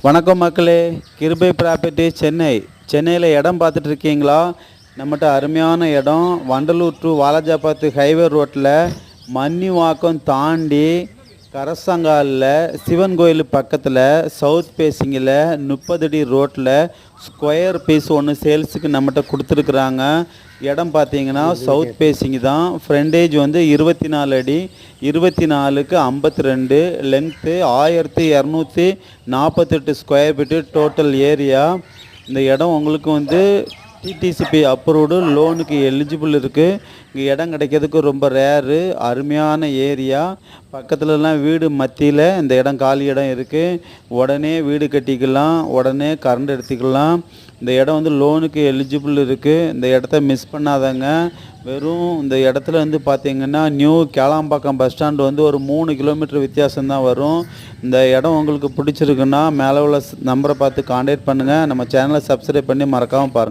வணக்கம் மக்களே, கிருபை ப்ராப்பர்ட்டி சென்னையில் இடம் பார்த்துட்டு இருக்கீங்களா? நம்மகிட்ட அருமையான இடம். வண்டலூர் டு வாலாஜாபாத் ஹைவே ரோட்டில் மன்னிவாக்கம் தாண்டி கரசங்காலில் சிவன் கோயில் பக்கத்தில் சவுத் பேசிங்கில் 30 அடி ரோட்டில் ஸ்கொயர் பீஸ் ஒன்று சேல்ஸுக்கு நம்மகிட்ட கொடுத்துருக்குறாங்க. இடம் பார்த்தீங்கன்னா சவுத் பேசிங் தான். ஃப்ரண்டேஜ் வந்து 24 அடி, 24க்கு 52, length 1248 square feet total area. இந்த இடம் உங்களுக்கு வந்து டிடிசிபி அப்ரூவ்டு, லோனுக்கு எலிஜிபிள் இருக்குது. இங்கே இடம் கிடைக்கிறதுக்கு ரொம்ப ரேரு. அருமையான ஏரியா. பக்கத்துலலாம் வீடு மத்தியில் இந்த இடம் காலி இடம் இருக்குது. உடனே வீடு கட்டிக்கலாம், உடனே கரண்ட் எடுத்துக்கலாம். இந்த இடம் வந்து லோனுக்கு எலிஜிபிள் இருக்குது. இந்த இடத்த மிஸ் பண்ணாதங்க. வெறும் இந்த இடத்துல வந்து பார்த்திங்கன்னா நியூ கேளாம்பாக்கம் பஸ் ஸ்டாண்டு வந்து ஒரு 3 கிலோமீட்டர் வித்தியாசம்தான் வரும். இந்த இடம் உங்களுக்கு பிடிச்சிருக்குன்னா மேலே உள்ள நம்பரை பார்த்து கான்டாக்ட் பண்ணுங்கள். நம்ம சேனலை சப்ஸ்கிரைப் பண்ணி மறக்காமல் பாருங்கள்.